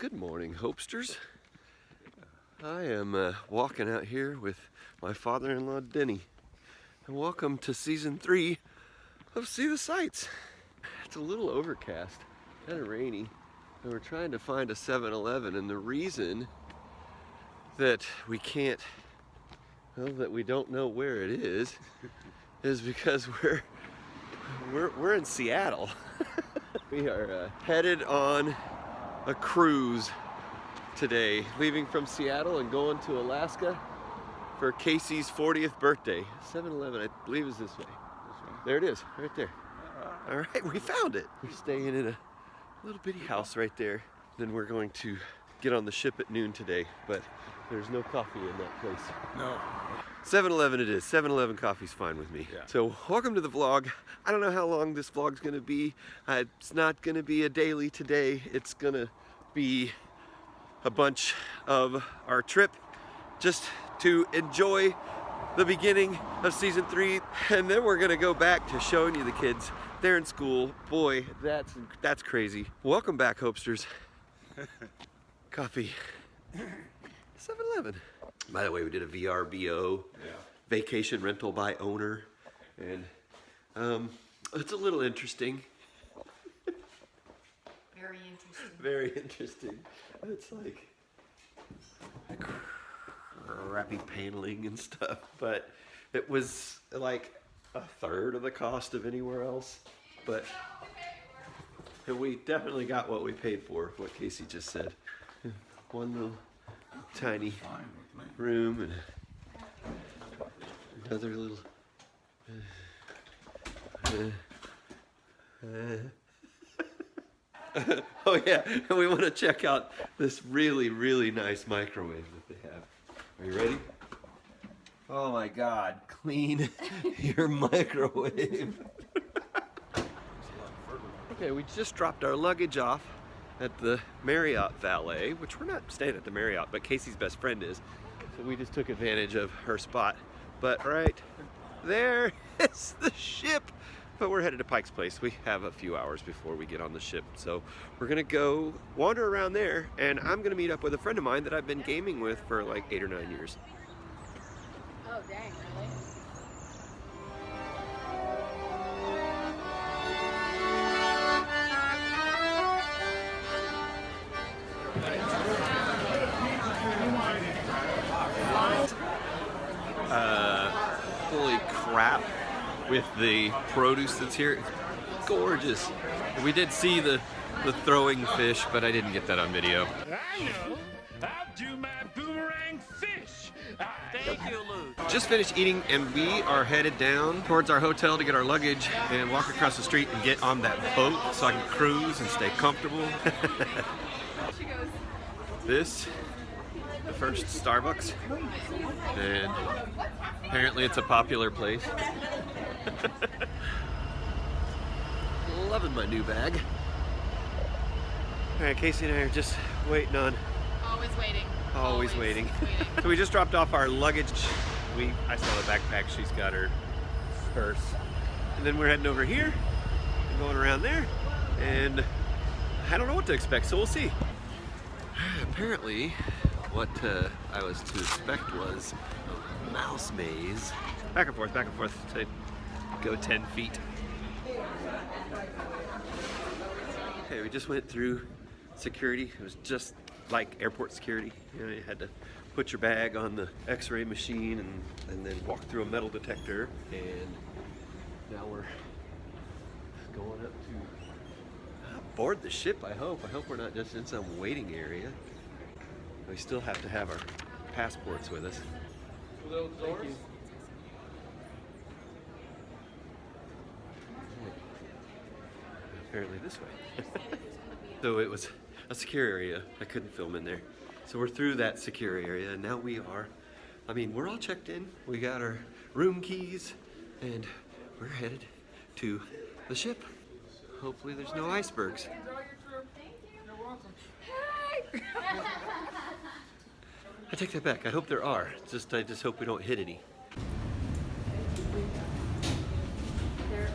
Good morning, Hopesters. I am walking out here with my father-in-law, Denny. And welcome to season 3 of See the Sights. It's a little overcast, kind of rainy, and we're trying to find a 7-Eleven, and the reason that we can't, well, that we don't know where it is because we're in Seattle. We are headed on a cruise today, leaving from Seattle and going to Alaska for Kacy's 40th birthday. 7-Eleven, I believe, is this way. There it is, right there. All right, we found it. We're staying in a little bitty house right there. Then we're going to get on the ship at noon today, but there's no coffee in that place. No. 7-Eleven it is. 7-Eleven coffee's fine with me. Yeah. So welcome to the vlog. I don't know how long this vlog's gonna be. It's not gonna be a daily today. It's gonna be a bunch of our trip just to enjoy the beginning of season 3, and then we're gonna go back to showing you the kids. They're in school. Boy, that's crazy. Welcome back, Hopesters. Coffee. 7-Eleven. By the way, we did a VRBO, vacation rental by owner, and it's a little interesting. Very interesting. Very interesting. It's like crappy paneling and stuff, but it was like a third of the cost of anywhere else. But we definitely got what we paid for, what Kacy just said. One little tiny room and another little oh yeah, and we want to check out this really nice microwave that they have. Are you ready? Oh my God, clean your microwave. Okay, we just dropped our luggage off at the Marriott Valet, which we're not staying at the Marriott, but Kacy's best friend is. So we just took advantage of her spot. But right there is the ship. But we're headed to Pike's Place. We have a few hours before we get on the ship. So we're gonna go wander around there, and I'm gonna meet up with a friend of mine that I've been gaming with for like 8 or 9 years. Oh, dang, really? Holy crap, with the produce that's here. It's gorgeous. We did see the throwing fish, but I didn't get that on video. I know. I'll do my boomerang fish. Thank you, Luke. Just finished eating, and we are headed down towards our hotel to get our luggage and walk across the street and get on that boat so I can cruise and stay comfortable. This, the first Starbucks, and apparently it's a popular place. Loving my new bag. All right, Kacy and I are just waiting on. Always waiting. Always waiting. So we just dropped off our luggage. I saw the backpack. She's got her purse, and then we're heading over here and going around there, and I don't know what to expect, so we'll see. Apparently, what I was to expect was a mouse maze. Back and forth to go 10 feet. Okay, we just went through security. It was just like airport security. You know, you had to put your bag on the x-ray machine and then walk through a metal detector. And now we're going up to board the ship, I hope. I hope we're not just in some waiting area. We still have to have our passports with us. Little doors? Apparently this way. So it was a secure area. I couldn't film in there. So we're through that secure area, and now we're all checked in. We got our room keys, and we're headed to the ship. Hopefully there's no icebergs. I take that back. I hope there are. I just hope we don't hit any. They're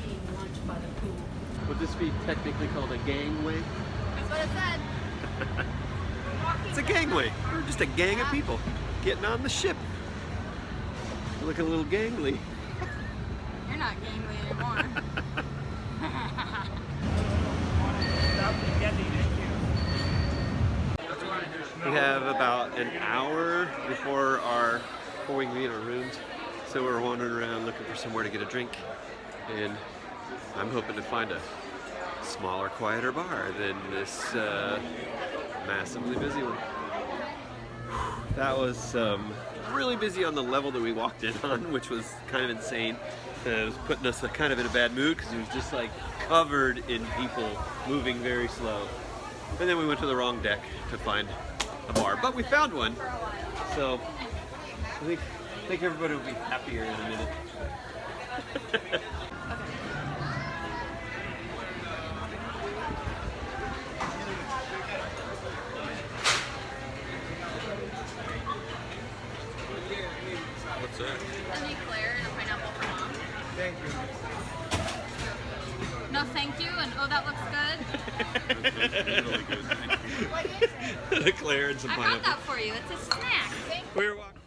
eating lunch by the pool. Would this be technically called a gangway? That's what it said. It's a gangway. We're just a gang of people getting on the ship. Looking a little gangly. You're not gangly anymore. We have about an hour before we can be in our rooms, so we're wandering around looking for somewhere to get a drink, and I'm hoping to find a smaller, quieter bar than this massively busy one. That was really busy on the level that we walked in on, which was kind of insane. It was putting us kind of in a bad mood because it was just like covered in people moving very slow. And then we went to the wrong deck to find a bar, but we found one. So I think everybody will be happier in a minute. What's that? An eclair and a pineapple for mom. Thank you. No, thank you, and oh, that looks good. Really good, thank you. The Claire and some I pineapple. got that for you. It's a snack. We're walking.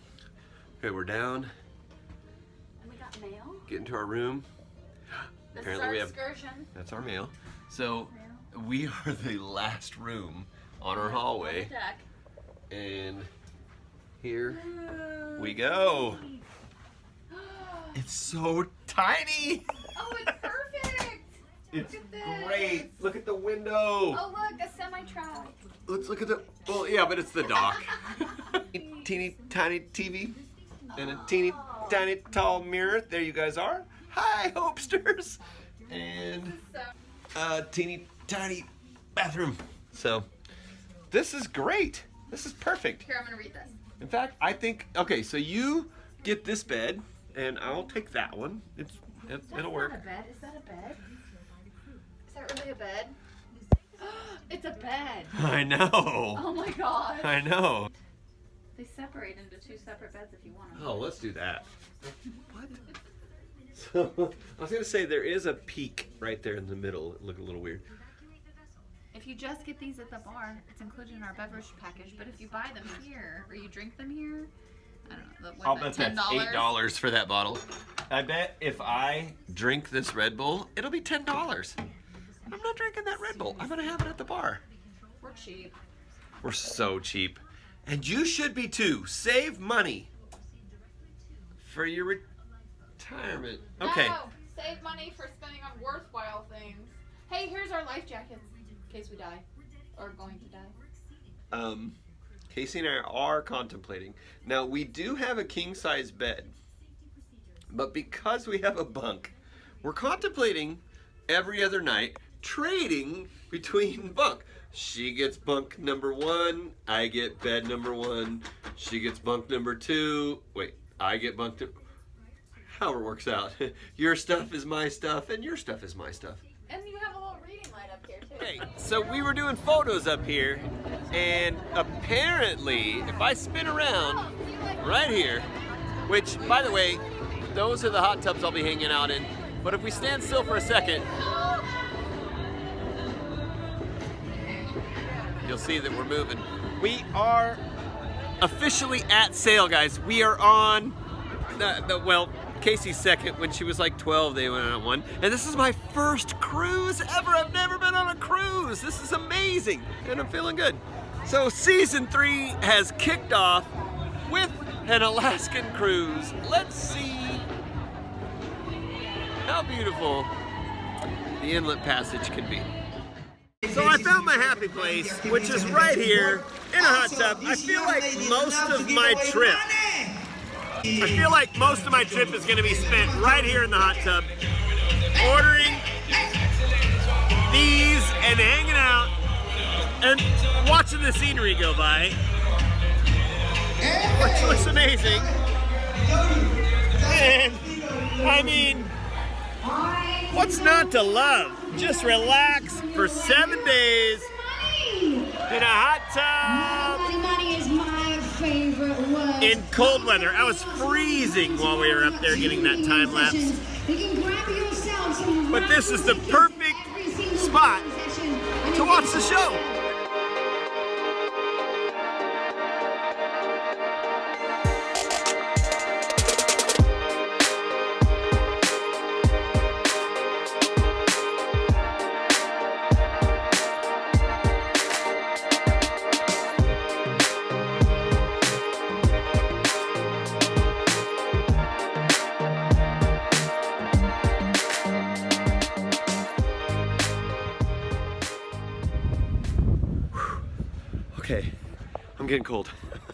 Okay, we're down, And we got mail. getting to our room. This Apparently is our we have, excursion. that's our mail. So we are the last room on our On hallway, the deck. and here we go. It's so tiny. Oh, it's perfect. It's Look at this. great. Look at the window. Oh, look, a semi-truck. Let's look at the, well, yeah, but it's the dock. Teeny tiny TV and a teeny tiny tall mirror. There you guys are. Hi, Hopesters. And a teeny tiny bathroom. So this is great. This is perfect. Here, I'm going to read this. In fact, I think, okay, so you get this bed and I'll take that one. It'll work. Not a bed. Is that a bed? Is that really a bed? It's a bed. I know. Oh my god. I know. They separate into two separate beds if you want them. Oh, let's do that. What? So, I was going to say there is a peak right there in the middle. It looked a little weird. If you just get these at the bar, it's included in our beverage package. But if you buy them here or you drink them here, I don't know. I'll bet that's $8 for that bottle. I bet if I drink this Red Bull, it'll be $10. I'm not drinking that Red Bull. I'm going to have it at the bar. We're cheap. We're so cheap. And you should be too. Save money for your retirement. Okay. No, save money for spending on worthwhile things. Hey, here's our life jackets in case we die or going to die. Kacy and I are contemplating. Now, we do have a king-size bed, but because we have a bunk, we're contemplating every other night trading between bunk. She gets bunk number 1, I get bed number 1, she gets bunk number 2, wait, I get bunk to, however it works out. Your stuff is my stuff, and your stuff is my stuff. And you have a little reading light up here too. Okay, so we were doing photos up here, and apparently, if I spin around right here, which, by the way, those are the hot tubs I'll be hanging out in, but if we stand still for a second, you'll see that we're moving. We are officially at sail, guys. We are on well, Kacy's second. When she was like 12, they went on one. And this is my first cruise ever. I've never been on a cruise. This is amazing, and I'm feeling good. So season 3 has kicked off with an Alaskan cruise. Let's see how beautiful the inlet passage can be. So I found my happy place, which is right here in a hot tub. I feel like most of my trip is going to be spent right here in the hot tub, ordering these and hanging out and watching the scenery go by, which looks amazing. And I mean, what's not to love? Just relax for 7 days in a hot tub Money is my favorite word. in cold weather. I was freezing while we were up there getting that time lapse. You can grab yourself some But this is the perfect spot to watch the show. I'm getting cold.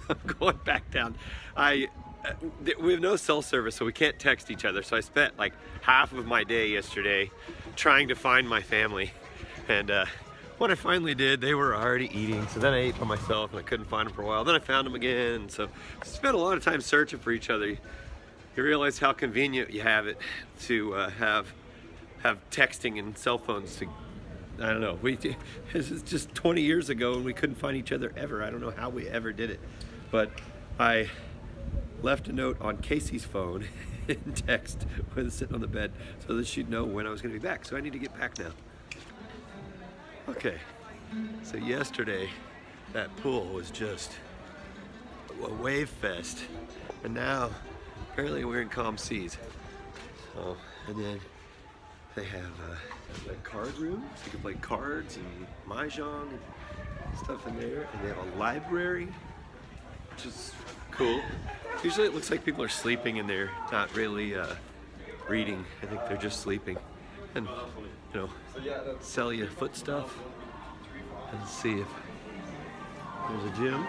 I'm going back down. We have no cell service, so we can't text each other. So I spent like half of my day yesterday trying to find my family. And when I finally did, they were already eating. So then I ate by myself and I couldn't find them for a while. Then I found them again. And so I spent a lot of time searching for each other. You realize how convenient you have it to have texting and cell phones to, I don't know, this is just 20 years ago and we couldn't find each other ever. I don't know how we ever did it. But I left a note on Kacy's phone in text when I was sitting on the bed so that she'd know when I was going to be back. So I need to get back now. Okay, so yesterday that pool was just a wave fest, and now apparently we're in calm seas. So, and then they have like card rooms, so you can play cards and mahjong and stuff in there, and they have a library, which is cool. Usually it looks like people are sleeping and they're not really reading. I think they're just sleeping. And you know, sell you foot stuff and see if there's a gym.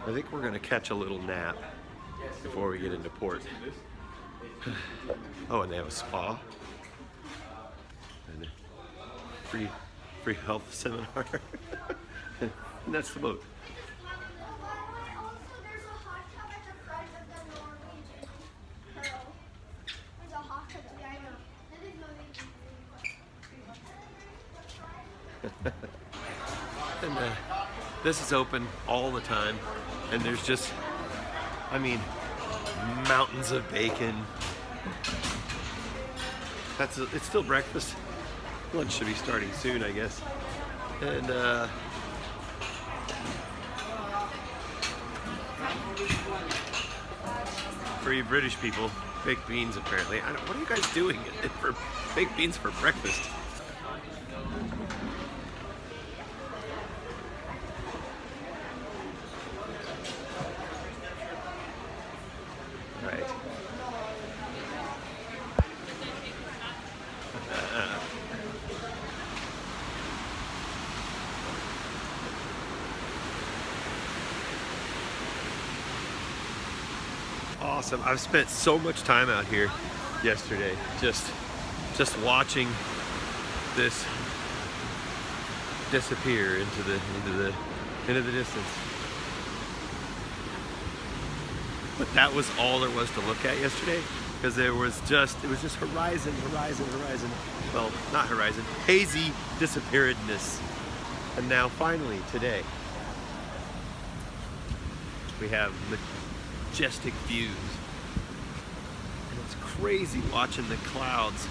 I think we're gonna catch a little nap before we get into port. Oh, and they have a spa and a free health seminar. And that's the boat. And this is open all the time, and there's just, I mean, mountains of bacon. It's still breakfast. Lunch should be starting soon, I guess. And for you British people, baked beans apparently. What are you guys doing for baked beans for breakfast? Right. Awesome. I've spent so much time out here yesterday just watching this disappear into the distance. But that was all there was to look at yesterday, because it was just horizon. Well, not horizon, hazy disappearedness. And now finally today we have majestic views. And it's crazy watching the clouds,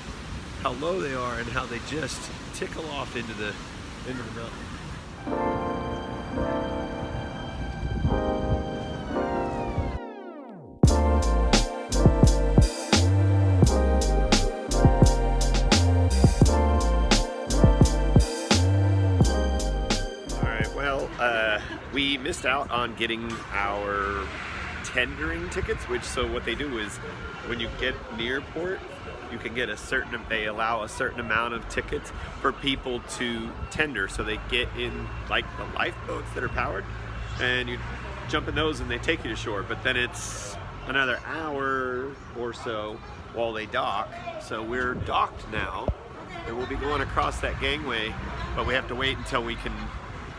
how low they are and how they just tickle off into the mountain. We missed out on getting our tendering tickets, so what they do is when you get near port, you can get they allow a certain amount of tickets for people to tender. So they get in like the lifeboats that are powered, and you jump in those and they take you to shore. But then it's another hour or so while they dock. So we're docked now, and we'll be going across that gangway, but we have to wait until we can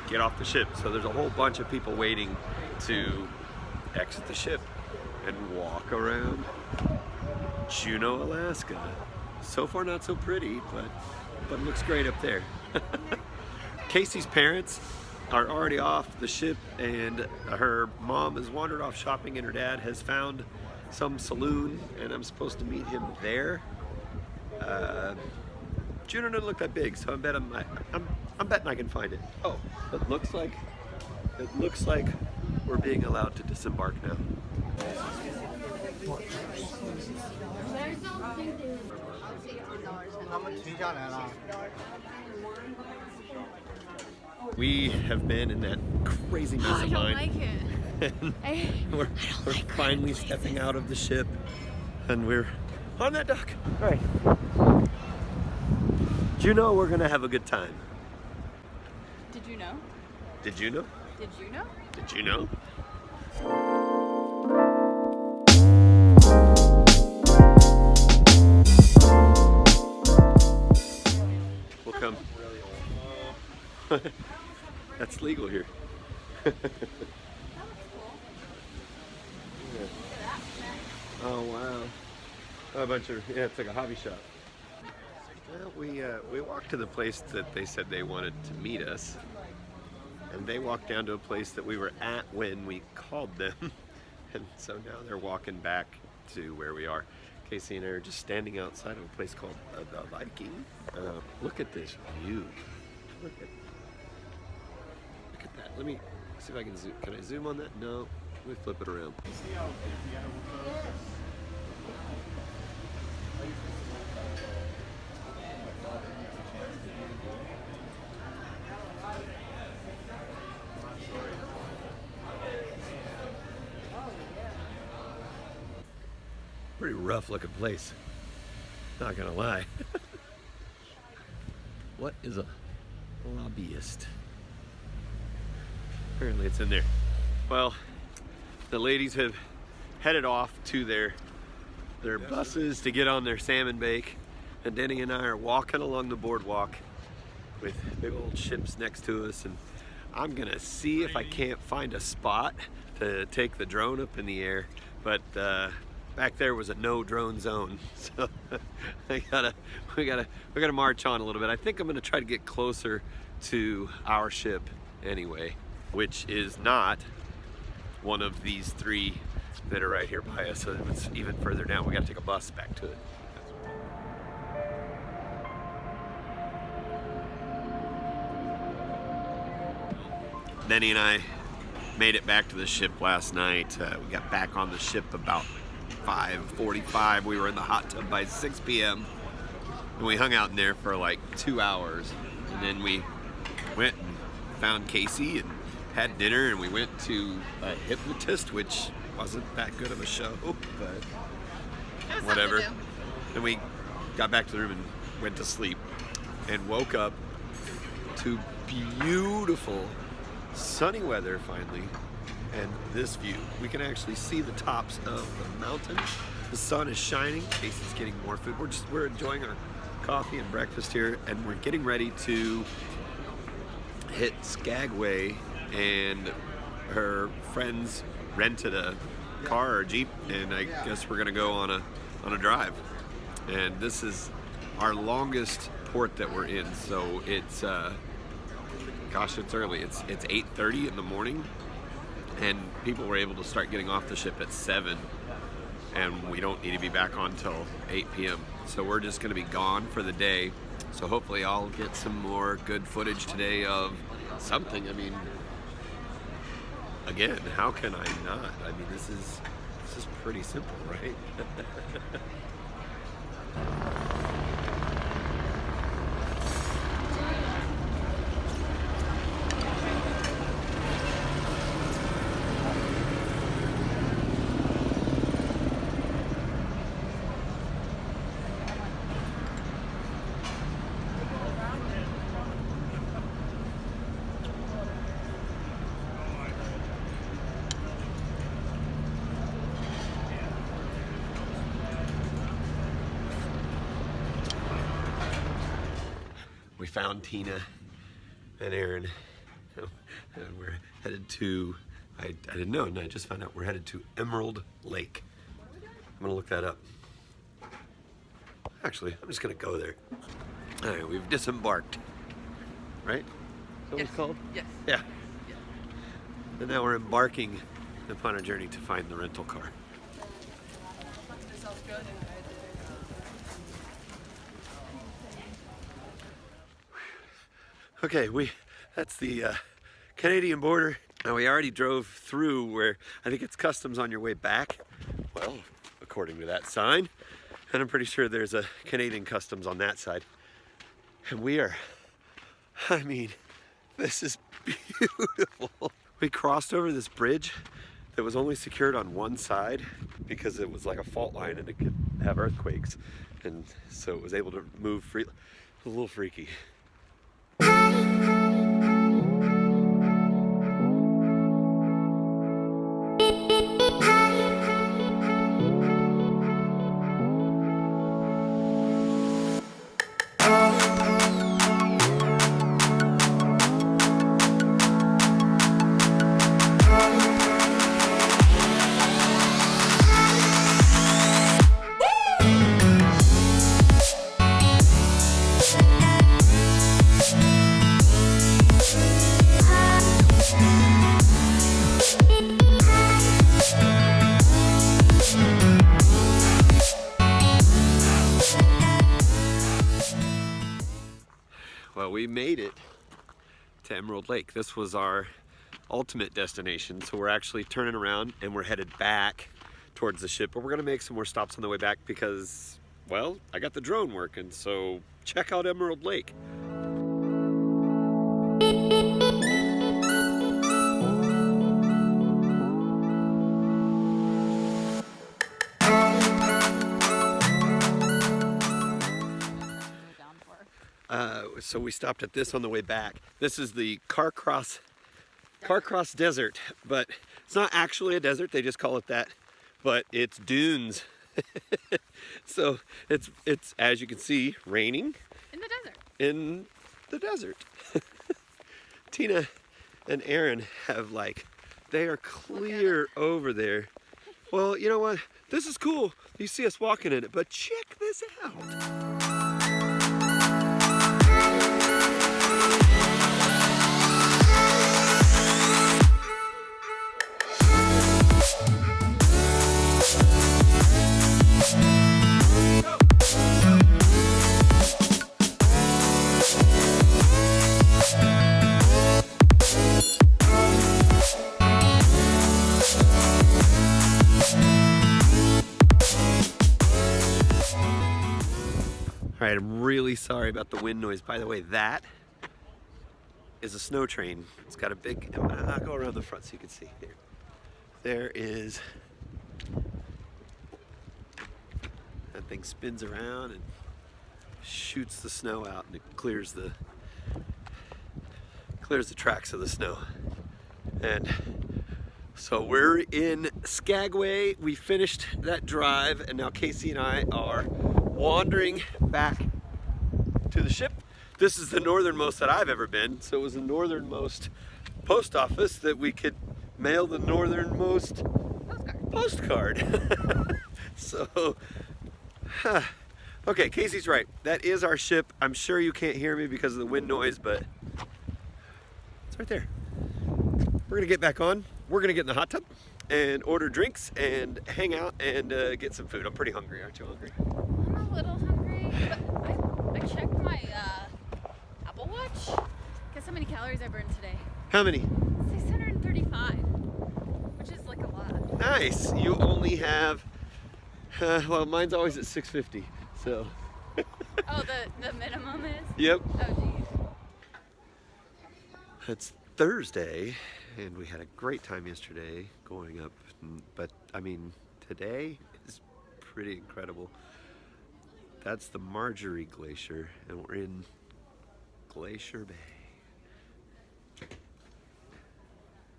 get off the ship. So there's a whole bunch of people waiting to exit the ship and walk around Juneau, Alaska. So far not so pretty, but it looks great up there. Kacy's parents are already off the ship, and her mom has wandered off shopping, and her dad has found some saloon, and I'm supposed to meet him there. Juneau doesn't look that big, so I'm betting I can find it. Oh, it looks like we're being allowed to disembark now. We have been in that crazy mess of line. I don't like it. We're finally stepping out of the ship, and we're on that dock. All right. Juneau, we're gonna have a good time. Did you know? Did you know? Did you know? Did you know? We'll come. That's legal here. Oh wow. A bunch of, yeah, it's like a hobby shop. Well, we walked to the place that they said they wanted to meet us, and they walked down to a place that we were at when we called them, and so now they're walking back to where we are. Kacy and I are just standing outside of a place called the Viking. Look at this view. Look at that. Let me see if I can zoom. Can I zoom on that? No. Let me flip it around. Pretty rough looking place, not gonna lie. What is a lobbyist? Apparently it's in there. Well, the ladies have headed off to their buses to get on their salmon bake, and Denny and I are walking along the boardwalk with big old ships next to us, and I'm gonna see if I can't find a spot to take the drone up in the air, but back there was a no drone zone, so we gotta march on a little bit. I think I'm gonna try to get closer to our ship anyway, which is not one of these three that are right here by us. So it's even further down. We gotta take a bus back to it. Denny and I made it back to the ship last night. We got back on the ship about 5:45. We were in the hot tub by 6 p.m. and we hung out in there for like 2 hours, and then we went and found Kacy and had dinner, and we went to a hypnotist, which wasn't that good of a show, but whatever. Then we got back to the room and went to sleep and woke up to beautiful sunny weather finally. And this view, we can actually see the tops of the mountains. The sun is shining. Kacy's getting more food. We're enjoying our coffee and breakfast here, and we're getting ready to hit Skagway. And her friends rented a car or Jeep, and I guess we're gonna go on a drive. And this is our longest port that we're in, so it's gosh, it's early. It's 8:30 in the morning. And people were able to start getting off the ship at 7, and we don't need to be back on till 8 p.m. So we're just gonna be gone for the day. So hopefully I'll get some more good footage today of something. I mean, again, how can I not? I mean, this is pretty simple, right? We found Tina and Aaron, and we're headed to, I didn't know, and I just found out we're headed to Emerald Lake. I'm gonna look that up. Actually, I'm just gonna go there. All right, we've disembarked, right? Is that what it's called? Yes. Yeah. And now we're embarking upon our journey to find the rental car. This sounds good. Okay, that's the Canadian border. Now we already drove through where I think it's customs on your way back. Well, according to that sign. And I'm pretty sure there's a Canadian customs on that side. And we are, I mean, this is beautiful. We crossed over this bridge that was only secured on one side because it was like a fault line and it could have earthquakes. And so it was able to move freely. a little freaky. Well, we made it to Emerald Lake. This was our ultimate destination, so we're actually turning around and we're headed back towards the ship, but we're gonna make some more stops on the way back because, well, I got the drone working, so check out Emerald Lake. So we stopped at this on the way back. This is the Carcross Desert, but it's not actually a desert. They just call it that, but it's dunes. So it's as you can see, raining In the desert. in the desert. Tina and Aaron have they are clear over there. Well, you know what? This is cool. You see us walking in it, but check this out. All right, I'm really sorry about the wind noise. By the way, that is a snow train. It's got a big, I'll go around the front so you can see. Here. There is, that thing spins around and shoots the snow out, and it clears the tracks of the snow. And so we're in Skagway. We finished that drive, and now Kacy and I are wandering back to the ship. This is the northernmost that I've ever been, so it was the northernmost post office that we could mail the northernmost postcard. So, okay, Kacy's right. That is our ship. I'm sure you can't hear me because of the wind noise, but it's right there. We're gonna get back on. We're gonna get in the hot tub and order drinks and hang out and get some food. I'm pretty hungry. Aren't you hungry? I'm a little hungry, but I checked my Apple Watch. Guess how many calories I burned today? How many? 635, which is like a lot. Nice. You only have, well, mine's always at 650, so. Oh, the minimum is? Yep. Oh, geez. It's Thursday, and we had a great time yesterday going up, but I mean, today is pretty incredible. That's the Marjorie Glacier, and we're in Glacier Bay.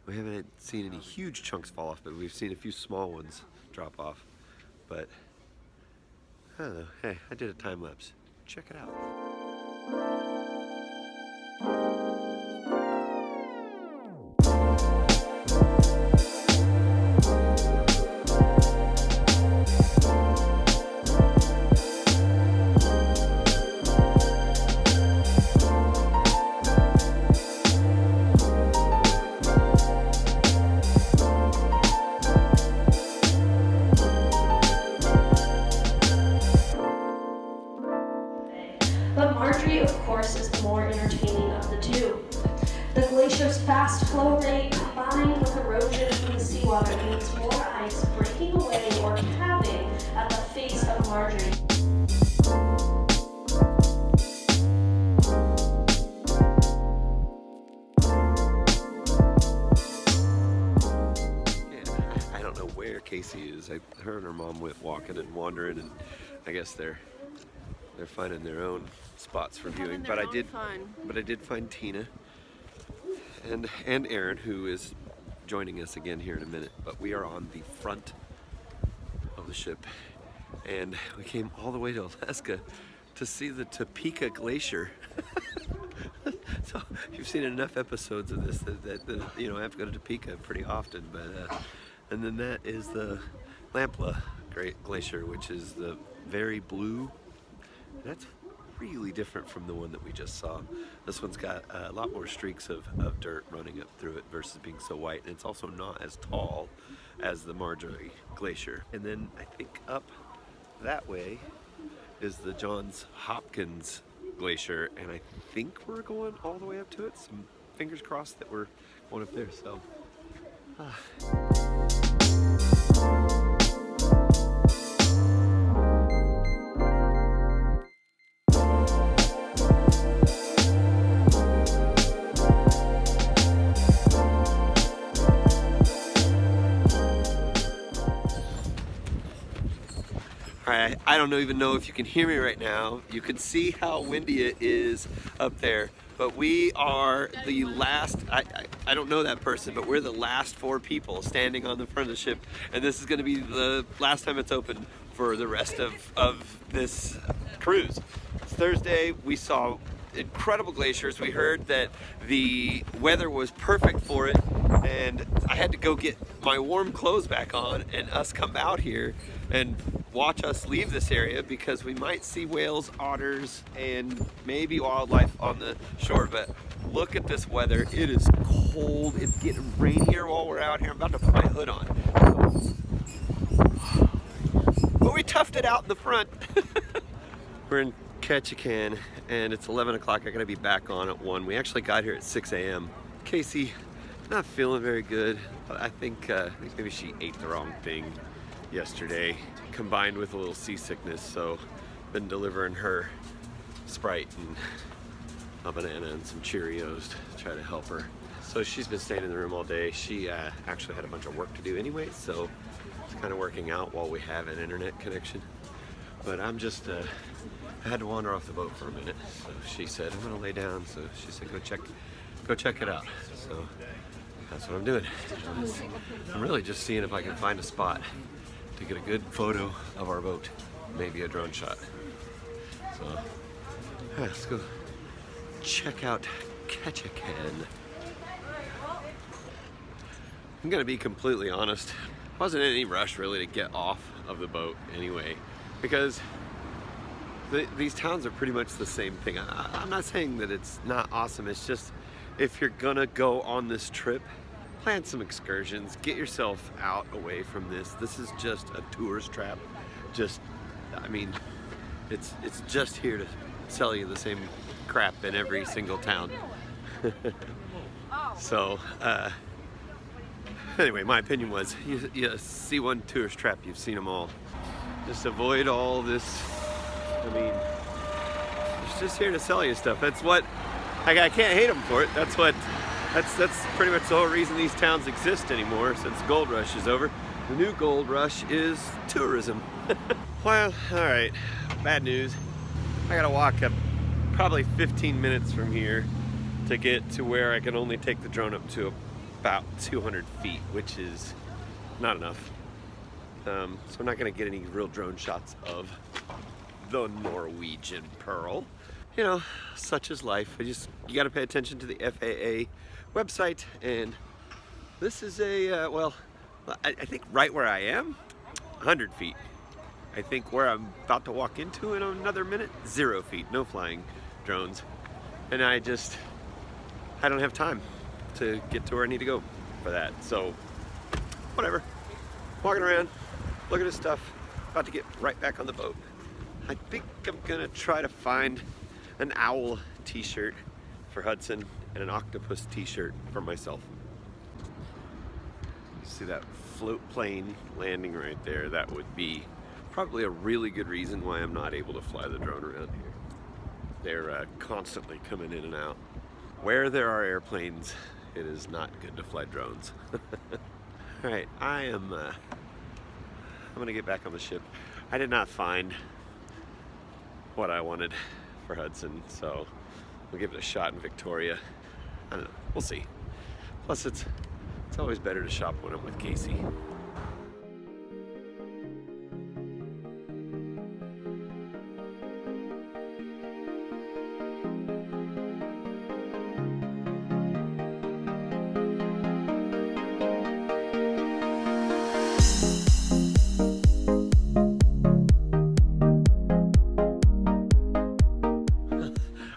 We haven't seen any huge chunks fall off, but we've seen a few small ones drop off. But, I don't know, hey, I did a time lapse. Check it out. But Marjorie, of course, is the more entertaining of the two. The glacier's fast flow rate combined with erosion from the seawater means more ice breaking away or calving at the face of Marjorie. I don't know where Kacy is. Her and her mom went walking and wandering, and I guess they're finding their own spots for viewing, but I did find Tina and Aaron, who is joining us again here in a minute. But we are on the front of the ship, and we came all the way to Alaska to see the Topeka Glacier. So you've seen enough episodes of this that you know, I have to go to Topeka pretty often. But and then that is the Lampa Glacier, which is the very blue. That's really different from the one that we just saw. This one's got a lot more streaks of dirt running up through it versus being so white, and it's also not as tall as the Marjorie Glacier. And then I think up that way is the Johns Hopkins Glacier, and I think we're going all the way up to it. Some fingers crossed that we're going up there. So I don't even know if you can hear me right now. You can see how windy it is up there, but we are the last, I don't know that person, but we're the last 4 people standing on the front of the ship, and this is going to be the last time it's open for the rest of this cruise. It's Thursday. We saw incredible glaciers. We heard that the weather was perfect for it, and I had to go get my warm clothes back on and us come out here and watch us leave this area, because we might see whales, otters, and maybe wildlife on the shore. But look at this weather. It is cold. It's getting rainier while we're out here. I'm about to put my hood on. But we toughed it out in the front. We're in Ketchikan, and it's 11 o'clock. I gotta be back on at 1. We actually got here at 6 a.m. Kacy, not feeling very good. I think maybe she ate the wrong thing yesterday, combined with a little seasickness, so been delivering her Sprite and a banana and some Cheerios to try to help her. So she's been staying in the room all day. She actually had a bunch of work to do anyway, so it's kind of working out while we have an internet connection. But I'm just I had to wander off the boat for a minute, so she said I'm gonna lay down, so she said go check it out. So that's what I'm doing. I'm really just seeing if I can find a spot to get a good photo of our boat, maybe a drone shot. So let's go check out Ketchikan. I'm gonna be completely honest, I wasn't in any rush really to get off of the boat anyway, because these towns are pretty much the same thing. I'm not saying that it's not awesome, it's just if you're gonna go on this trip, plan some excursions, get yourself out away from this. This is just a tourist trap. I mean, it's just here to sell you the same crap in every single town. So, anyway, my opinion was, you see one tourist trap, you've seen them all. Just avoid all this. I mean, it's just here to sell you stuff. That's what, I can't hate them for it. That's pretty much the whole reason these towns exist anymore, since the gold rush is over. The new gold rush is tourism. Well, all right, bad news. I gotta walk up probably 15 minutes from here to get to where I can only take the drone up to about 200 feet, which is not enough. So I'm not gonna get any real drone shots of the Norwegian Pearl. You know, such is life. You gotta pay attention to the FAA website, and this is a, well, I think right where I am, 100 feet. I think where I'm about to walk into in another minute, 0 feet, no flying drones. And I don't have time to get to where I need to go for that. So, whatever. Walking around, looking at stuff, about to get right back on the boat. I think I'm gonna try to find an owl t-shirt for Hudson and an octopus t-shirt for myself. See that float plane landing right there? That would be probably a really good reason why I'm not able to fly the drone around here. They're constantly coming in and out. Where there are airplanes, it is not good to fly drones. All right, I'm gonna get back on the ship. I did not find what I wanted for Hudson, so we'll give it a shot in Victoria. I don't know, we'll see. Plus it's always better to shop when I'm with Kacy.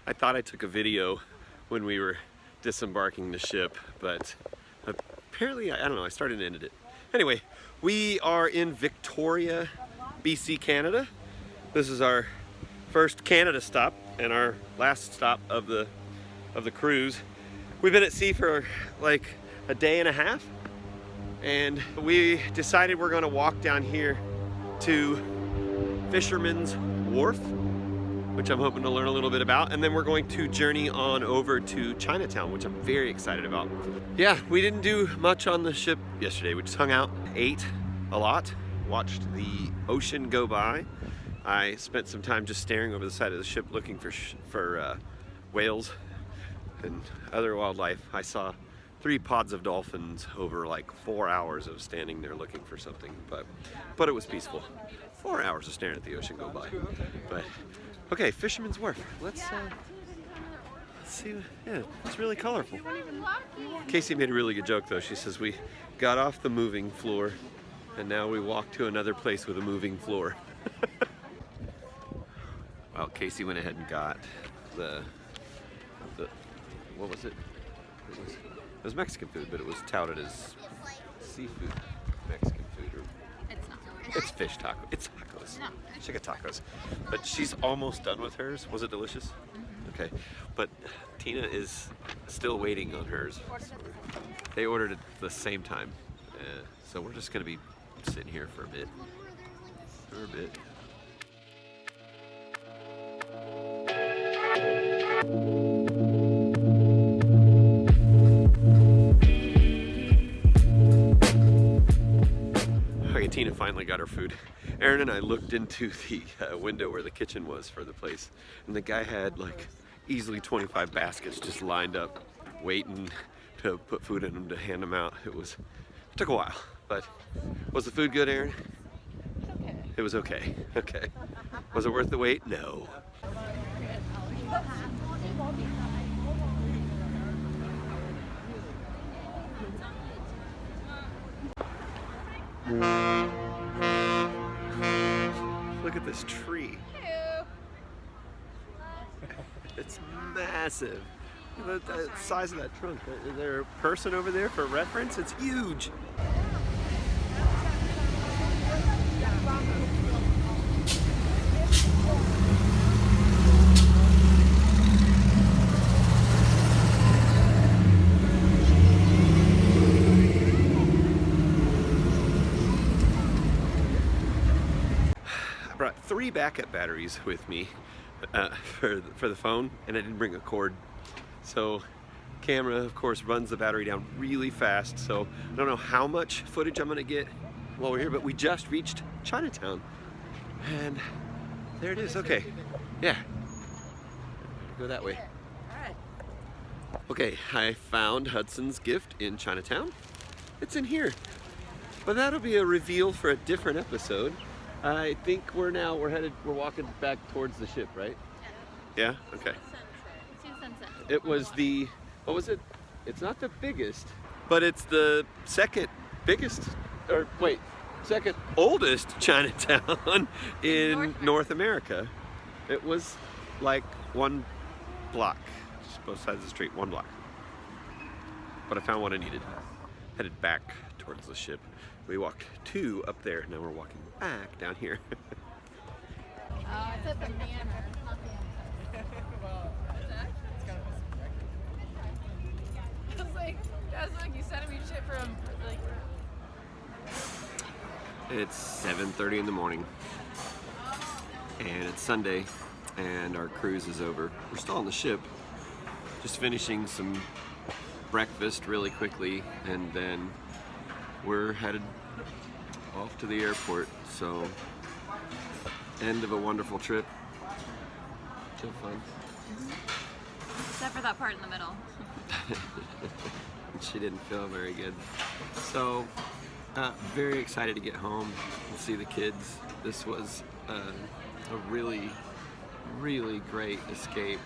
I thought I took a video when we were disembarking the ship, but apparently, I don't know, I started and ended it. Anyway, we are in Victoria, BC, Canada. This is our first Canada stop and our last stop of the cruise. We've been at sea for like a day and a half, and we decided we're gonna walk down here to Fisherman's Wharf, which I'm hoping to learn a little bit about, and then we're going to journey on over to Chinatown, which I'm very excited about. Yeah, we didn't do much on the ship yesterday. We just hung out, ate a lot, watched the ocean go by. I spent some time just staring over the side of the ship looking for whales and other wildlife. I saw 3 pods of dolphins over like 4 hours of standing there looking for something, but it was peaceful. 4 hours of staring at the ocean go by. But okay, Fisherman's Wharf. Let's see. Yeah, it's really colorful. Kacy made a really good joke though. She says we got off the moving floor and now we walk to another place with a moving floor. Well, Kacy went ahead and got the what was it? It was Mexican food, but it was touted as seafood Mexican food. It's not. It's fish taco. It's tacos. No. Chicken tacos. But she's almost done with hers. Was it delicious? Okay. But Tina is still waiting on hers. They ordered it at the same time. So we're just going to be sitting here for a bit. Okay, Tina finally got her food. Aaron and I looked into the window where the kitchen was for the place, and the guy had like easily 25 baskets just lined up, waiting to put food in them to hand them out. It took a while, but was the food good, Aaron? Okay. It was okay. Okay. Was it worth the wait? No. Look at this tree. It's massive. Look at the size of that trunk. Is there a person over there for reference? It's huge. I brought 3 backup batteries with me for the phone, and I didn't bring a cord. So camera, of course, runs the battery down really fast, so I don't know how much footage I'm gonna get while we're here, but we just reached Chinatown, and there it is. Okay, yeah, go that way. Okay, I found Hudson's gift in Chinatown. It's in here, but that'll be a reveal for a different episode. I think we're walking back towards the ship, right? Yeah? Okay. It was what was it? It's not the biggest, but it's the second oldest Chinatown in North America. It was like 1 block, just both sides of the street, 1 block. But I found what I needed. Headed back towards the ship. We walked 2 up there, now we're walking back down here. Oh, it's at the manor, not the I was like, you sending me shit from like. It's 7:30 in the morning, and it's Sunday, and our cruise is over. We're still on the ship, just finishing some breakfast really quickly, and then we're headed off to the airport. So, end of a wonderful trip. Still fun. Except for that part in the middle. She didn't feel very good. So, very excited to get home and see the kids. This was a really, really great escape.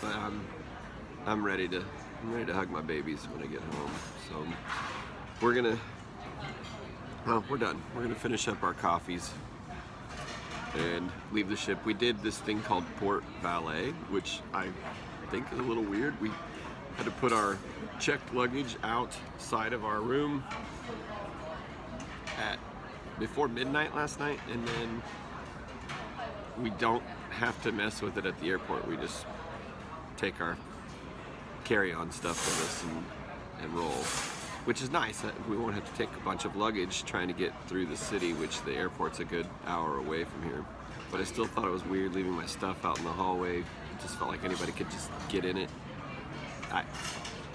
But I'm ready to hug my babies when I get home. So we're done. We're gonna finish up our coffees and leave the ship. We did this thing called port valet, which I think is a little weird. We had to put our checked luggage outside of our room before midnight last night, and then we don't have to mess with it at the airport. We just take our carry-on stuff with us and roll, which is nice. We won't have to take a bunch of luggage trying to get through the city, which the airport's a good hour away from here. But I still thought it was weird leaving my stuff out in the hallway. It just felt like anybody could just get in it.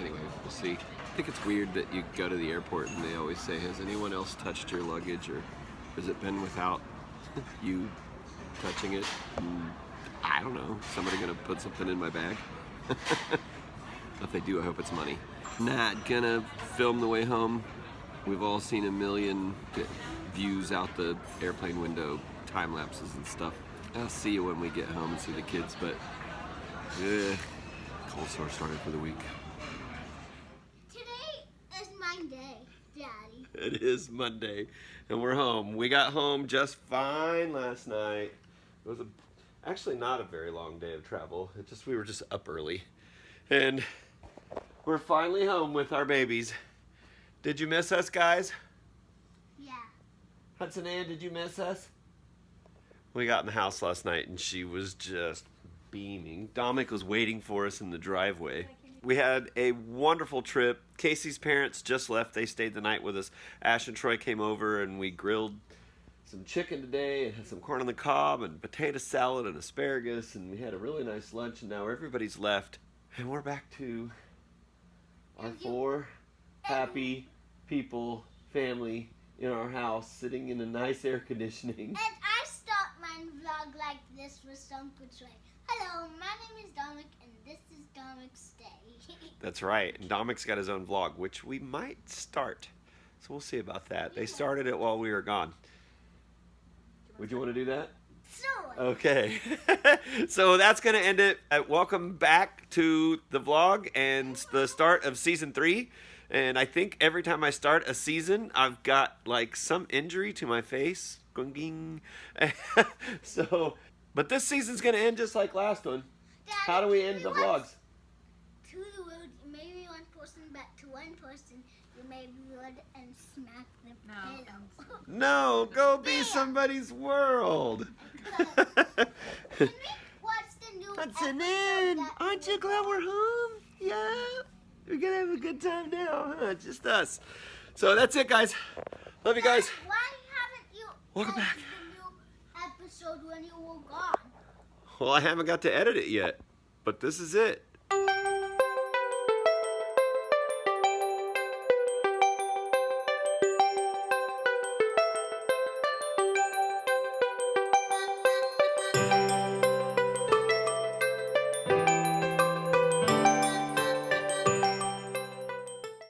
Anyway, we'll see. I think it's weird that you go to the airport and they always say, has anyone else touched your luggage, or has it been without you touching it? I don't know. Somebody gonna put something in my bag? If they do, I hope it's money. Not gonna film the way home. We've all seen a million views out the airplane window, time lapses and stuff. I'll see you when we get home and see the kids, but cold sore started for the week. Today is my day, Daddy. It is Monday, and we're home. We got home just fine last night. It was actually not a very long day of travel. We were just up early, and we're finally home with our babies. Did you miss us, guys? Yeah. Hudson Ann, did you miss us? We got in the house last night, and she was just beaming. Dominic was waiting for us in the driveway. We had a wonderful trip. Casey's parents just left. They stayed the night with us. Ash and Troy came over, and we grilled some chicken today and had some corn on the cob and potato salad and asparagus, and we had a really nice lunch, and now everybody's left, and we're back to our 4 happy people, family in our house, sitting in a nice air conditioning. And I start my vlog like this with some portray. Hello, my name is Dominic, and this is Dominic's day. That's right, and Dominic's got his own vlog, which we might start. So we'll see about that. They started it while we were gone. Would you want to do that? Sure. Okay. So that's going to end it. Welcome back to the vlog and the start of season 3. And I think every time I start a season, I've got like some injury to my face. So, but this season's going to end just like last one. Daddy, How do we end the vlogs? To the road, maybe one person, but to one person, you maybe would and smack the pillow. No, go be somebody's world. Can we watch the new Hudson episode Ann, that aren't you glad we're home? Yeah. We're going to have a good time now, huh? Just us. So that's it, guys. Love you guys. Why haven't you Welcome back. edited the new episode when you were gone? Well, I haven't got to edit it yet, but this is it.